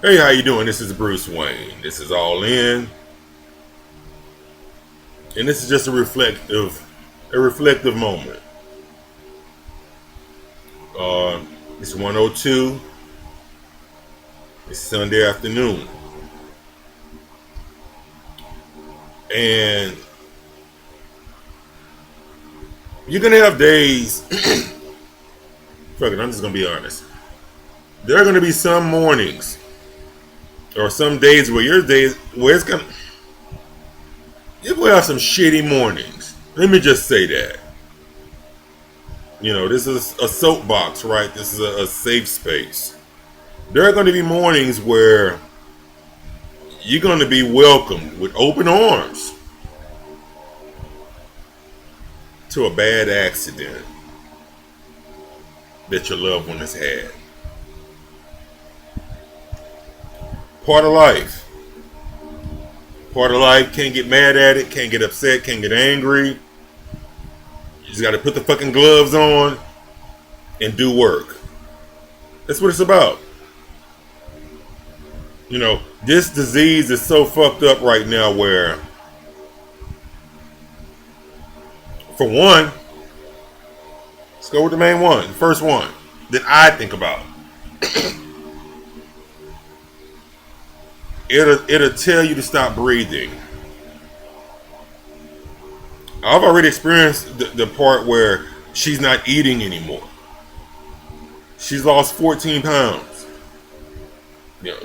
Hey, how you doing? This is Bruce Wayne. This is All In, and this is just a reflective moment. Uh, it's 1:02. It's Sunday afternoon, and you're gonna have days. Fuck it, I'm just gonna be honest. There are gonna be some mornings or some days where it's gonna you will have some shitty mornings. Let me just say that. This is a soapbox, right? This is a safe space. There are going to be mornings where you're going to be welcomed with open arms to a bad accident that your loved one has had. Part of life. Part of life. Can't get mad at it, can't get upset, can't get angry. You just got to put the fucking gloves on and do work. That's what it's about. This disease is so fucked up right now where, for one, let's go with the main one, the first one that I think about. It'll tell you to stop breathing. I've already experienced the part where she's not eating anymore. She's lost 14 pounds.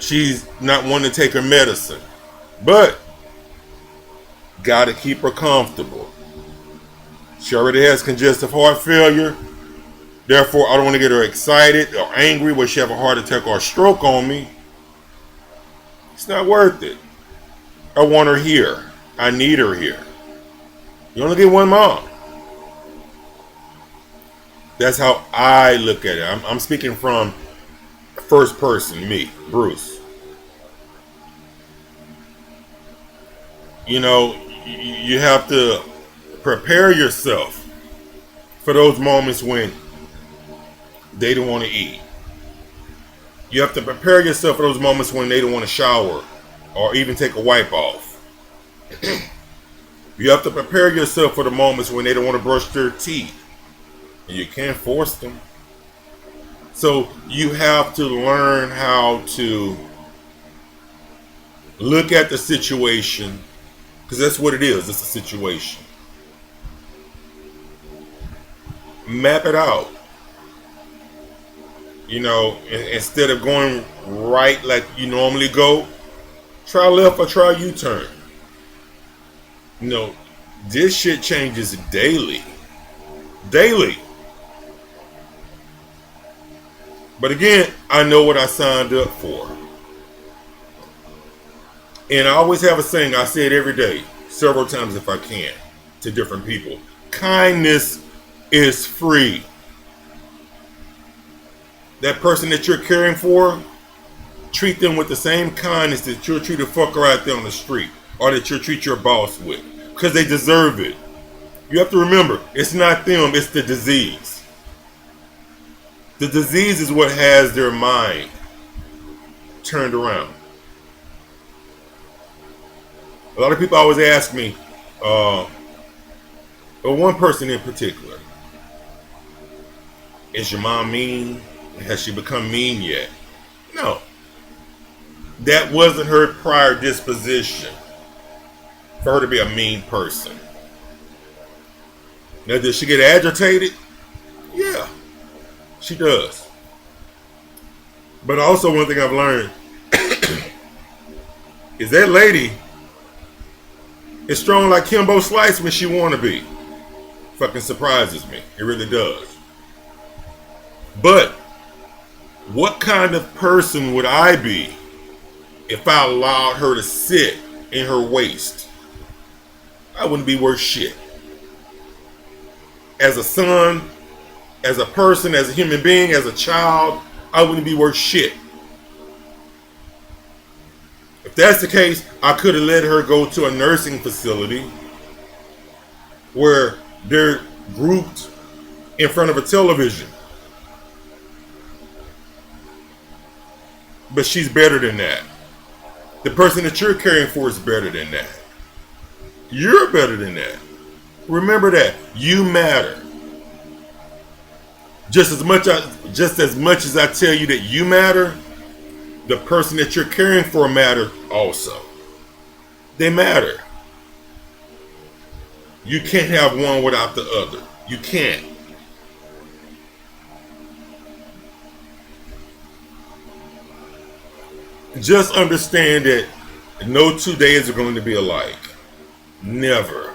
She's not wanting to take her medicine, but gotta keep her comfortable. She already has congestive heart failure. Therefore, I don't want to get her excited or angry when she have a heart attack or a stroke on me. It's not worth it. I want her here. I need her here. You only get one mom. That's how I look at it. I'm speaking from first person, me, Bruce. You have to prepare yourself for those moments when they don't want to eat. You have to prepare yourself for those moments when they don't want to shower or even take a wipe off. You have to prepare yourself for the moments when they don't want to brush their teeth. And you can't force them. So you have to learn how to look at the situation, because that's what it is. It's a situation. Map it out. Instead of going right like you normally go, try left or try U-turn. This shit changes daily. Daily. But again, I know what I signed up for. And I always have a saying, I say it every day, several times if I can, to different people. Kindness is free. That person that you're caring for, treat them with the same kindness that you'll treat a fucker out there on the street, or that you'll treat your boss with, because they deserve it. You have to remember, it's not them, it's the disease. The disease is what has their mind turned around. A lot of people always ask me, or one person in particular, is your mom mean? Has she become mean yet? No. That wasn't her prior disposition for her to be a mean person. Now, does she get agitated? Yeah, she does. But also, one thing I've learned is that lady is strong like Kimbo Slice when she want to be. Fucking surprises me. It really does. But what kind of person would I be if I allowed her to sit in her waist? I wouldn't be worth shit. As a son, as a person, as a human being, as a child, I wouldn't be worth shit. If that's the case, I could have let her go to a nursing facility where they're grouped in front of a television. But she's better than that. The person that you're caring for is better than that. You're better than that. Remember that. You matter. Just as much as I tell you that you matter, the person that you're caring for matters also. They matter. You can't have one without the other. You can't. Just understand that no 2 days are going to be alike. Never.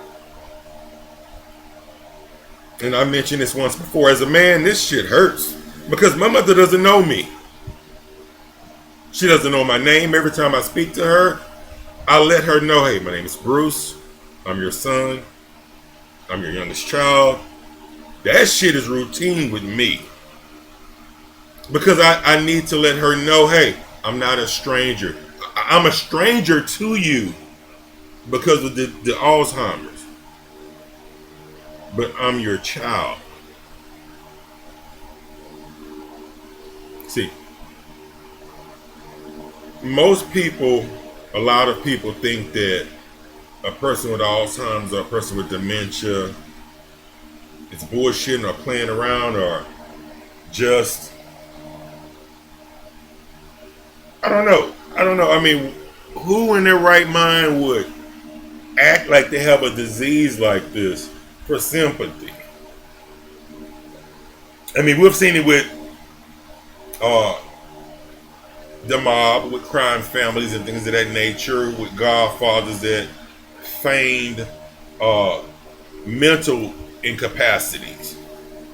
And I mentioned this once before. As a man, this shit hurts. Because my mother doesn't know me. She doesn't know my name. Every time I speak to her, I let her know, hey, my name is Bruce. I'm your son. I'm your youngest child. That shit is routine with me. Because I need to let her know, hey, I'm not a stranger. I'm a stranger to you because of the Alzheimer's. But I'm your child. See, most people, a lot of people think that a person with Alzheimer's or a person with dementia is bullshitting or playing around or just, I don't know. I mean, who in their right mind would act like they have a disease like this for sympathy? I mean, we've seen it with the mob, with crime families and things of that nature, with godfathers that feigned mental incapacities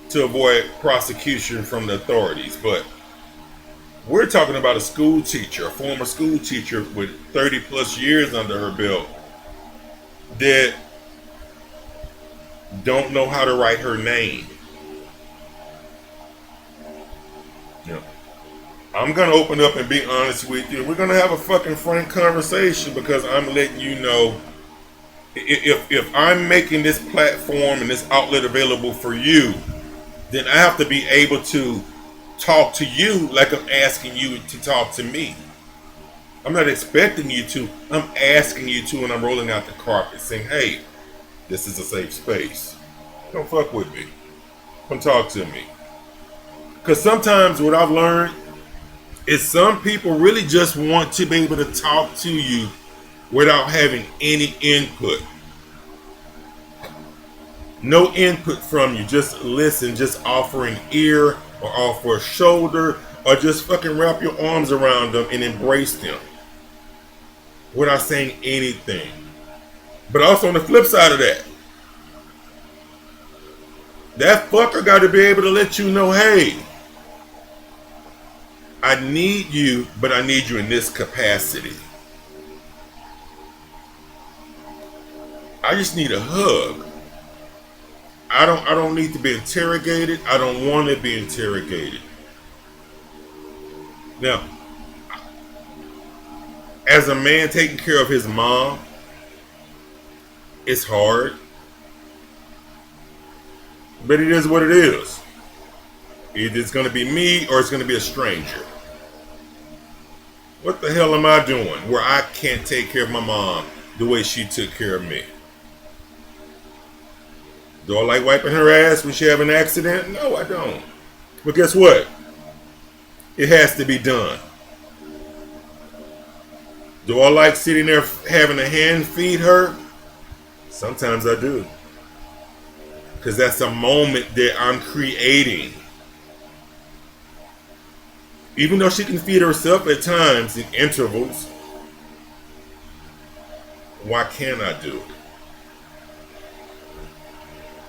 to avoid prosecution from the authorities. But we're talking about a school teacher, a former school teacher with 30 plus years under her belt that don't know how to write her name. You know, I'm going to open up and be honest with you. We're going to have a fucking frank conversation because I'm letting you know if I'm making this platform and this outlet available for you, then I have to be able to talk to you like I'm asking you to talk to me. I'm not expecting you to. I'm asking you to, and I'm rolling out the carpet saying, hey, this is a safe space. Don't fuck with me. Come talk to me. Because sometimes what I've learned is some people really just want to be able to talk to you without having any input. No input from you. Just listen, just offer an ear or offer a shoulder or just fucking wrap your arms around them and embrace them without saying anything. But also on the flip side of that, that fucker got to be able to let you know, hey, I need you, but I need you in this capacity. I just need a hug. I don't need to be interrogated. I don't want to be interrogated. Now, as a man taking care of his mom, it's hard. But it is what it is. Either it's going to be me or it's going to be a stranger. What the hell am I doing where I can't take care of my mom the way she took care of me? Do I like wiping her ass when she have an accident? No, I don't. But guess what? It has to be done. Do I like sitting there having a hand feed her? Sometimes I do. Because that's a moment that I'm creating. Even though she can feed herself at times in intervals, why can't I do it?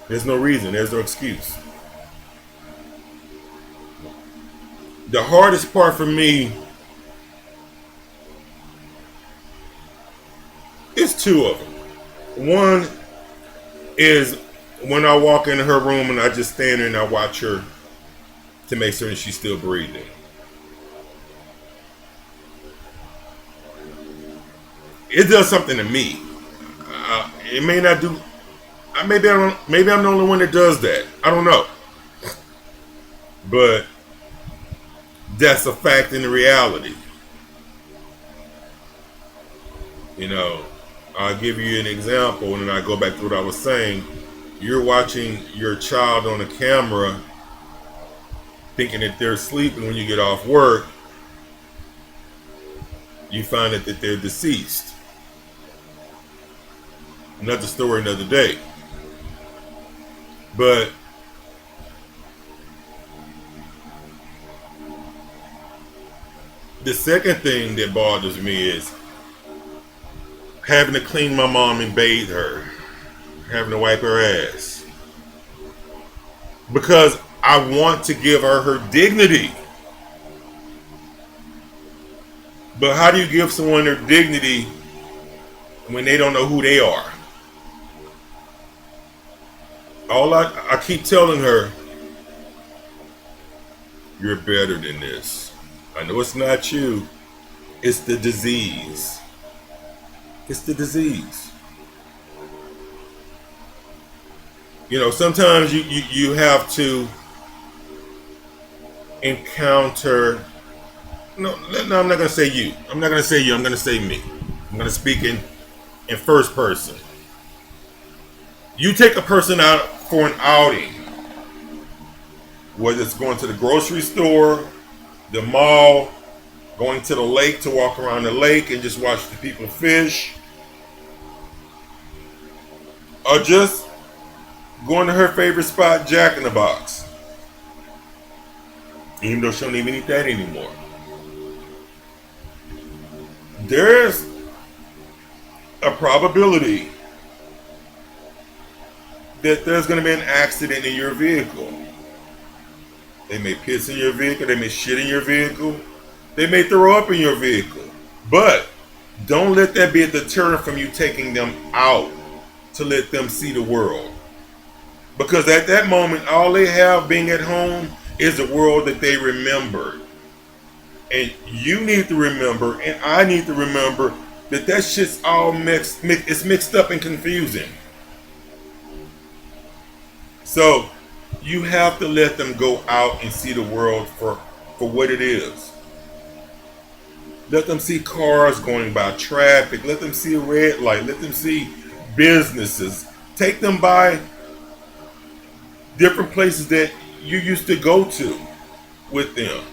There's no reason. There's no excuse. The hardest part for me is two of them. One is when I walk into her room and I just stand there and I watch her to make sure that she's still breathing. It does something to me. It may not do. Maybe I'm the only one that does that. I don't know. But that's a fact in the reality. You know, I'll give you an example and then I go back to what I was saying. You're watching your child on a camera thinking that they're sleeping. When you get off work, you find out that they're deceased. Another story, another day. But the second thing that bothers me is having to clean my mom and bathe her, having to wipe her ass. Because I want to give her her dignity. But how do you give someone their dignity when they don't know who they are? I keep telling her, you're better than this. I know it's not you. It's the disease. It's the disease. You know, sometimes you have to encounter. No, I'm not going to say you. I'm not going to say you. I'm going to say me. I'm going to speak in first person. You take a person out for an outing, whether it's going to the grocery store, the mall, going to the lake to walk around the lake and just watch the people fish, or just going to her favorite spot, Jack in the Box, even though she don't even eat that anymore. There's a probability that there's going to be an accident in your vehicle. They may piss in your vehicle, they may shit in your vehicle, they may throw up in your vehicle. But don't let that be a deterrent from you taking them out to let them see the world. Because at that moment, all they have being at home is the world that they remembered. And you need to remember, and I need to remember, that shit's all mixed up and confusing. So you have to let them go out and see the world for what it is. Let them see cars going by, traffic. Let them see a red light. Let them see businesses. Take them by different places that you used to go to with them.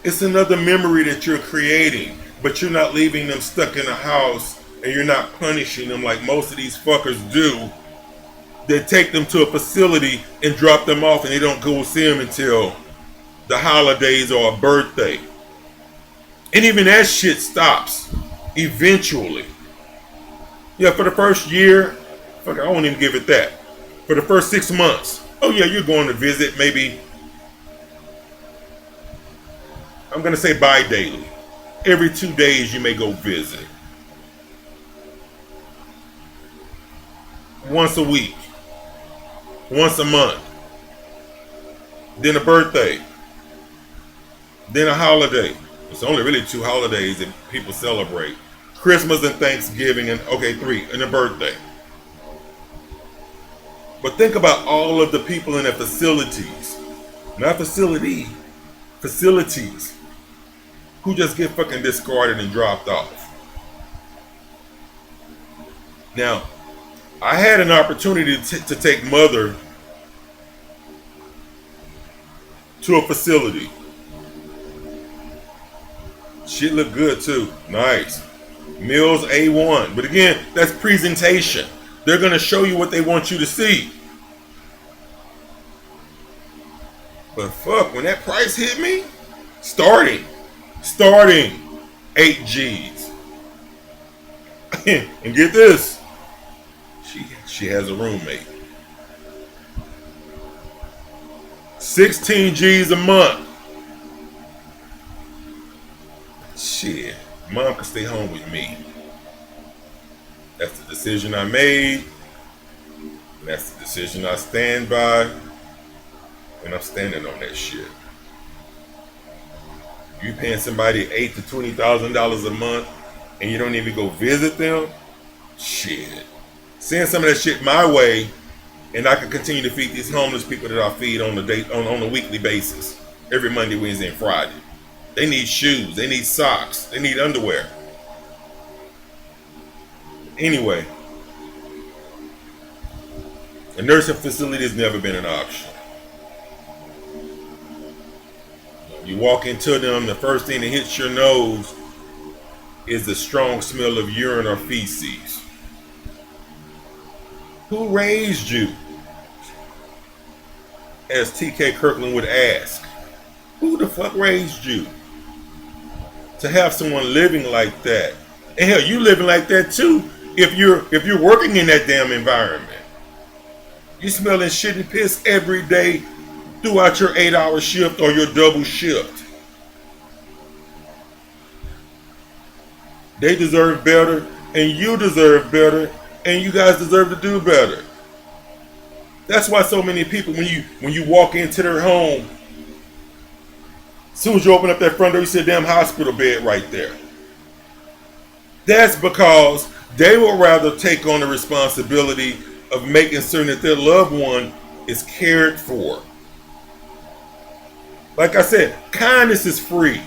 It's another memory that you're creating, but you're not leaving them stuck in a house, and you're not punishing them like most of these fuckers do. They take them to a facility and drop them off, and they don't go see them until the holidays or a birthday. And even that shit stops eventually. Yeah, for the first year, fuck, I won't even give it that. For the first 6 months, oh yeah, you're going to visit maybe, I'm going to say bi-daily. Every 2 days you may go visit. Once a week. Once a month. Then a birthday. Then a holiday. It's only really 2 holidays that people celebrate. Christmas and Thanksgiving, and okay, 3, and a birthday. But think about all of the people in the facilities. Not facilities, who just get fucking discarded and dropped off. Now, I had an opportunity to take mother to a facility. Shit looked good too. Nice. Meals A1. But again, that's presentation. They're going to show you what they want you to see. But fuck, when that price hit me, starting 8 G's. And get this, she has a roommate. 16 G's a month. Shit, mom can stay home with me. That's the decision I made. And that's the decision I stand by. And I'm standing on that shit. You paying somebody $8,000 to $20,000 a month and you don't even go visit them? Shit. Send some of that shit my way, and I can continue to feed these homeless people that I feed on a weekly basis. Every Monday, Wednesday, and Friday. They need shoes. They need socks. They need underwear. Anyway, a nursing facility has never been an option. You walk into them, the first thing that hits your nose is the strong smell of urine or feces. Who raised you? As T.K. Kirkland would ask, who the fuck raised you? To have someone living like that. And hell, you living like that too if you're working in that damn environment. You smelling shit and piss every day throughout your 8-hour shift or your double shift. They deserve better, and you deserve better, and you guys deserve to do better. That's why so many people, when you walk into their home, as soon as you open up that front door, you see a damn hospital bed right there. That's because they would rather take on the responsibility of making certain that their loved one is cared for. Like I said, kindness is free.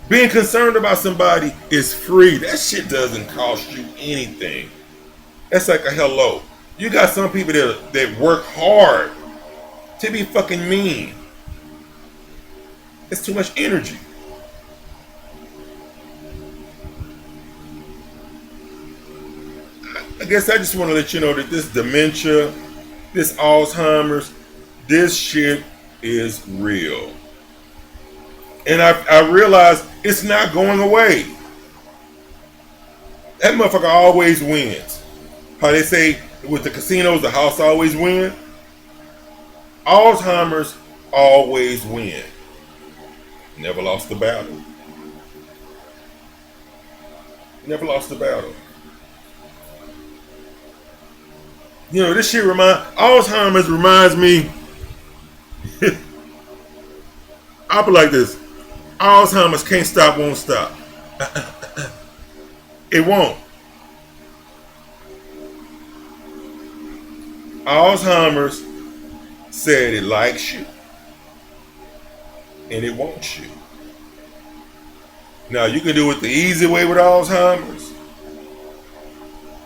Being concerned about somebody is free. That shit doesn't cost you anything. That's like a hello. You got some people that work hard to be fucking mean. It's too much energy. I guess I just want to let you know that this dementia, this Alzheimer's, this shit is real. And I realize it's not going away. That motherfucker always wins. How they say with the casinos, the house always wins. Alzheimer's always win. Never lost the battle. Never lost the battle. You know, this shit Alzheimer's reminds me. I'll be like this. Alzheimer's can't stop, won't stop. It won't. Alzheimer's said it likes you and it wants you. Now you can do it the easy way with Alzheimer's,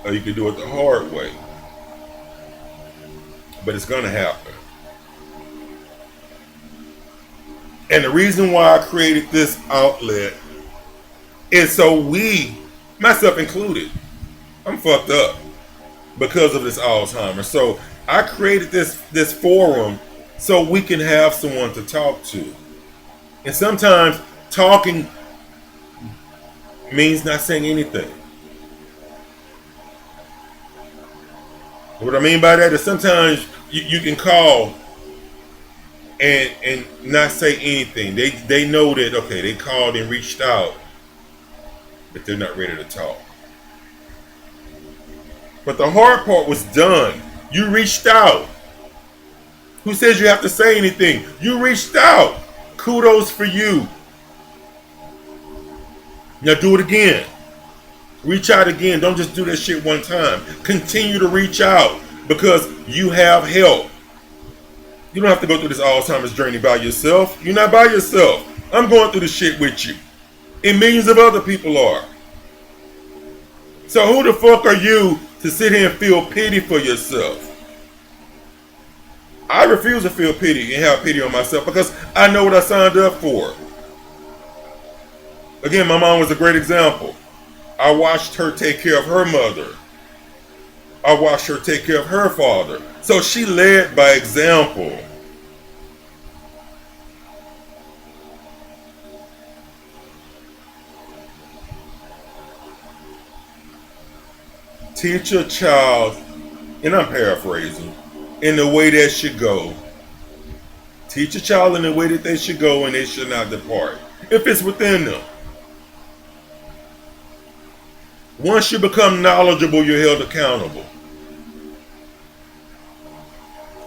or you can do it the hard way. But it's gonna happen. And the reason why I created this outlet is so we, myself included, I'm fucked up because of this Alzheimer's. So I created this forum so we can have someone to talk to. And sometimes talking means not saying anything. What I mean by that is sometimes you can call and not say anything. They know that, okay, they called and reached out, but they're not ready to talk. But the hard part was done. You reached out. Who says you have to say anything? You reached out. Kudos for you. Now do it again. Reach out again. Don't just do that shit one time. Continue to reach out because you have help. You don't have to go through this Alzheimer's journey by yourself. You're not by yourself. I'm going through this shit with you. And millions of other people are. So who the fuck are you to sit here and feel pity for yourself? I refuse to feel pity and have pity on myself because I know what I signed up for. Again, my mom was a great example. I watched her take care of her mother. I watched her take care of her father. So she led by example. Teach a child, and I'm paraphrasing, in the way that should go. Teach a child in the way that they should go and they should not depart. If it's within them. Once you become knowledgeable, you're held accountable.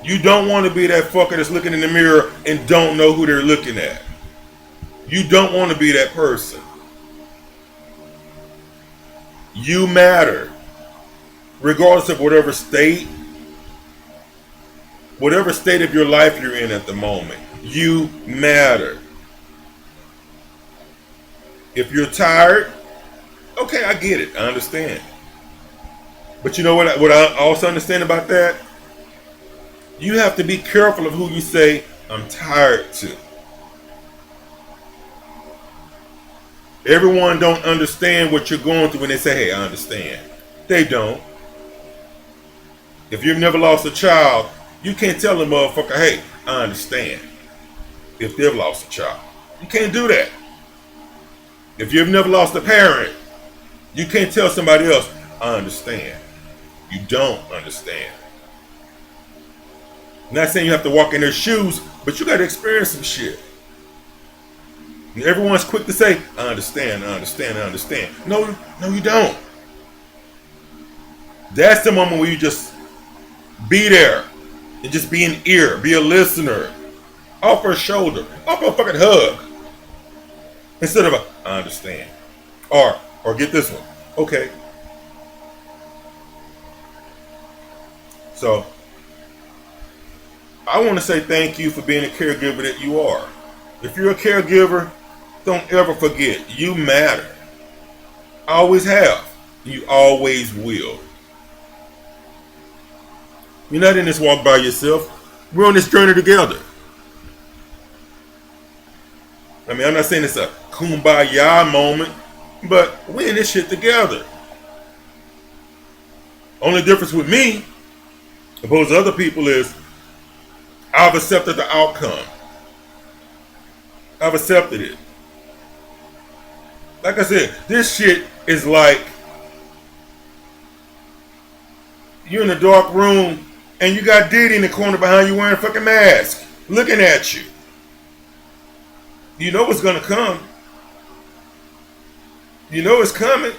You don't want to be that fucker that's looking in the mirror and don't know who they're looking at. You don't want to be that person. You matter. Regardless of whatever state of your life you're in at the moment, you matter. If you're tired, Okay, I get it. I understand. But you know what I also understand about that? You have to be careful of who you say I'm tired to. Everyone don't understand what you're going through when they say, hey, I understand. They don't. If you've never lost a child, you can't tell a motherfucker, hey, I understand. If they've lost a child. You can't do that. If you've never lost a parent, you can't tell somebody else, I understand. You don't understand. I'm not saying you have to walk in their shoes, but you got to experience some shit. And everyone's quick to say, I understand, I understand, I understand. No, you don't. That's the moment where you just be there and just be an ear, be a listener. Offer a shoulder, offer a fucking hug. Instead of I understand. Or get this one. Okay. So I want to say thank you for being a caregiver that you are. If you're a caregiver, don't ever forget, you matter. Always have. You always will. You're not in this walk by yourself. We're on this journey together. I mean, I'm not saying it's a kumbaya moment, but we're in this shit together. Only difference with me, opposed to other people, is I've accepted the outcome. I've accepted it. Like I said, this shit is like you're in a dark room and you got Diddy in the corner behind you wearing a fucking mask, looking at you. You know what's gonna come. You know it's coming.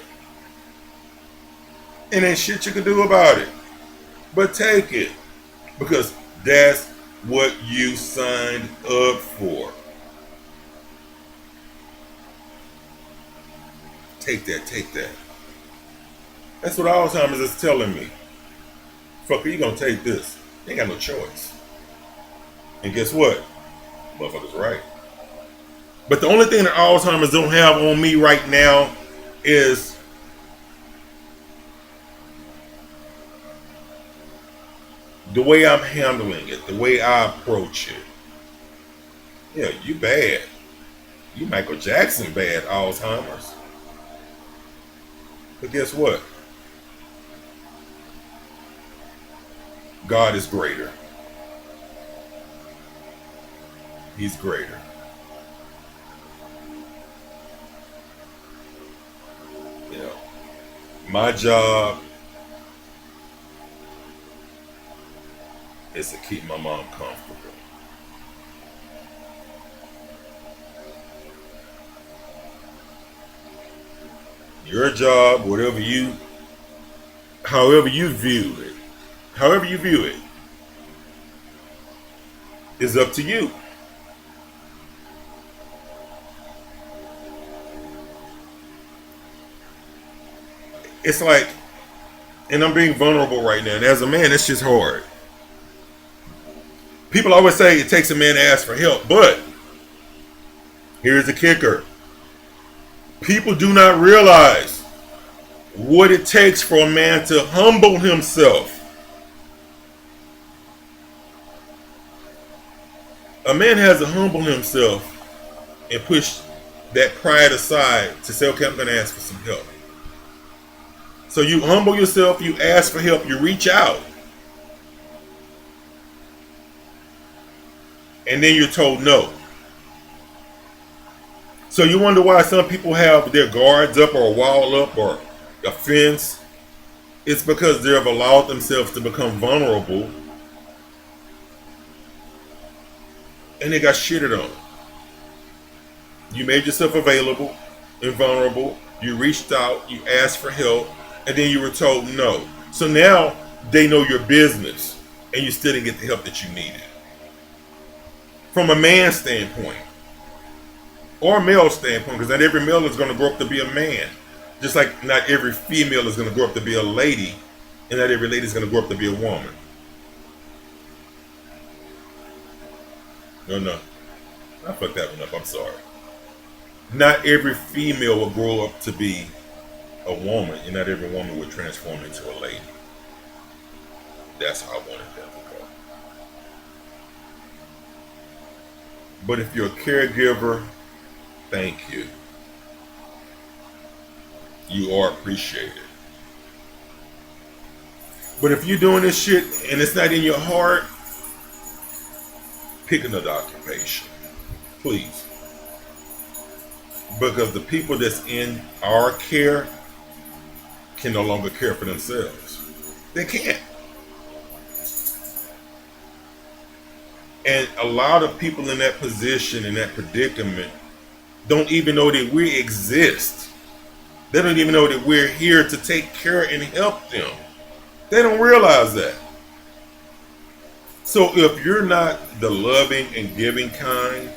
And ain't shit you can do about it. But take it. Because that's what you signed up for. Take that, take that. That's what Alzheimer's is telling me. Fucker, you gonna take this. You ain't got no choice. And guess what? Motherfucker's right. But the only thing that Alzheimer's don't have on me right now is the way I'm handling it, the way I approach it. Yeah, you bad. You Michael Jackson bad, Alzheimer's. But guess what? God is greater. He's greater. You know, my job is to keep my mom comfortable. Your job, however you view it, is up to you. It's like, and I'm being vulnerable right now, and as a man, it's just hard. People always say it takes a man to ask for help, but here's the kicker. People do not realize what it takes for a man to humble himself. A man has to humble himself and push that pride aside to say, okay, I'm going to ask for some help. So you humble yourself, you ask for help, you reach out. And then you're told no. So you wonder why some people have their guards up or a wall up or a fence. It's because they have allowed themselves to become vulnerable. And they got shitted on. You made yourself available and vulnerable. You reached out, you asked for help, and then you were told no. So now they know your business and you still didn't get the help that you needed. From a man's standpoint. Or a male standpoint, because not every male is going to grow up to be a man. Just like not every female is going to grow up to be a lady, and not every lady is going to grow up to be a woman. No. I fucked that one up, I'm sorry. Not every female will grow up to be a woman, and not every woman would transform into a lady. That's how I wanted them to go. But if you're a caregiver, thank you. You are appreciated. But if you're doing this shit and it's not in your heart, pick another occupation. Please. Because the people that's in our care can no longer care for themselves. They can't. And a lot of people in that position, in that predicament, don't even know that we exist. They don't even know that we're here to take care and help them. They don't realize that. So if you're not the loving and giving kind,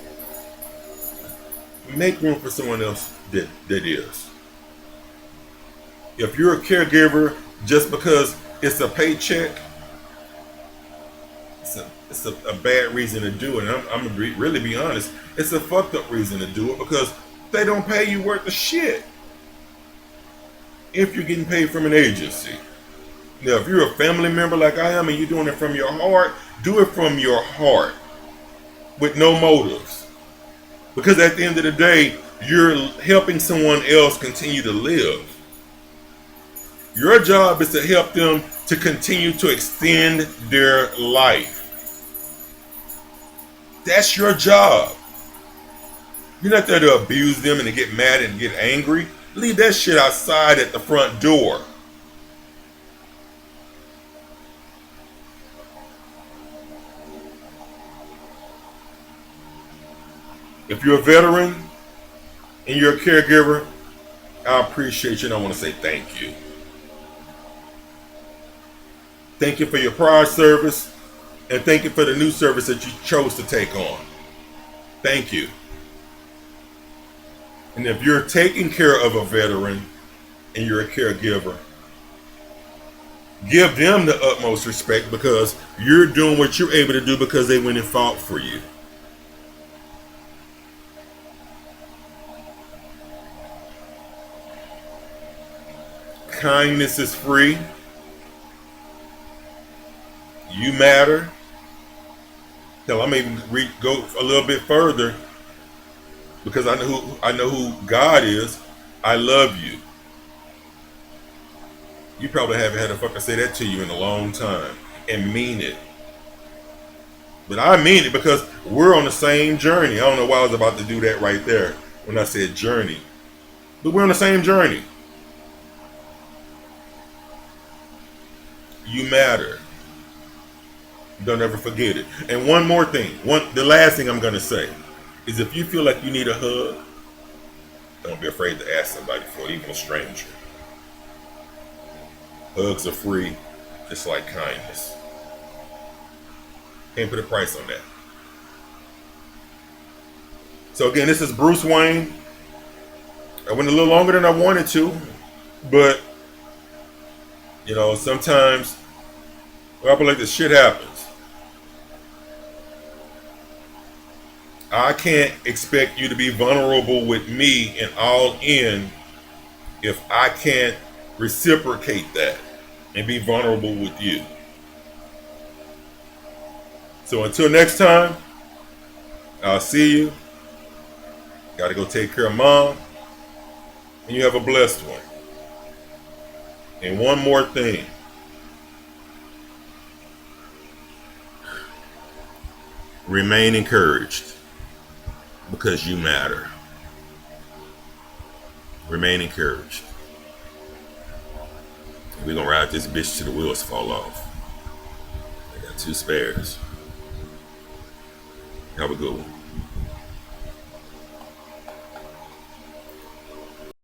make room for someone else that is. If you're a caregiver just because it's a paycheck, it's a bad reason to do it. And I'm going to really be honest. It's a fucked up reason to do it because they don't pay you worth of shit. If you're getting paid from an agency. Now, if you're a family member like I am and you're doing it from your heart, do it from your heart with no motives. Because at the end of the day, you're helping someone else continue to live. Your job is to help them to continue to extend their life. That's your job. You're not there to abuse them and to get mad and get angry. Leave that shit outside at the front door. If you're a veteran and you're a caregiver, I appreciate you and I want to say thank you. Thank you for your prior service and thank you for the new service that you chose to take on. Thank you. And if you're taking care of a veteran and you're a caregiver, give them the utmost respect because you're doing what you're able to do because they went and fought for you. Kindness is free. You matter. Hell, I may even go a little bit further because I know who God is. I love you. You probably haven't had a fucker say that to you in a long time and mean it. But I mean it because we're on the same journey. I don't know why I was about to do that right there when I said journey. But we're on the same journey. You matter. Don't ever forget it. And one more thing. The last thing I'm going to say is if you feel like you need a hug, don't be afraid to ask somebody for it, even a stranger. Hugs are free, just like kindness. Can't put a price on that. So again, this is Bruce Wayne. I went a little longer than I wanted to, but you know, sometimes I feel like this shit happens. I can't expect you to be vulnerable with me and all in if I can't reciprocate that and be vulnerable with you. So until next time, I'll see you. Gotta go take care of mom. And you have a blessed one. And one more thing. Remain encouraged because you matter. Remain encouraged. We're gonna ride this bitch till the wheels fall off. I got 2 spares. Have a good one.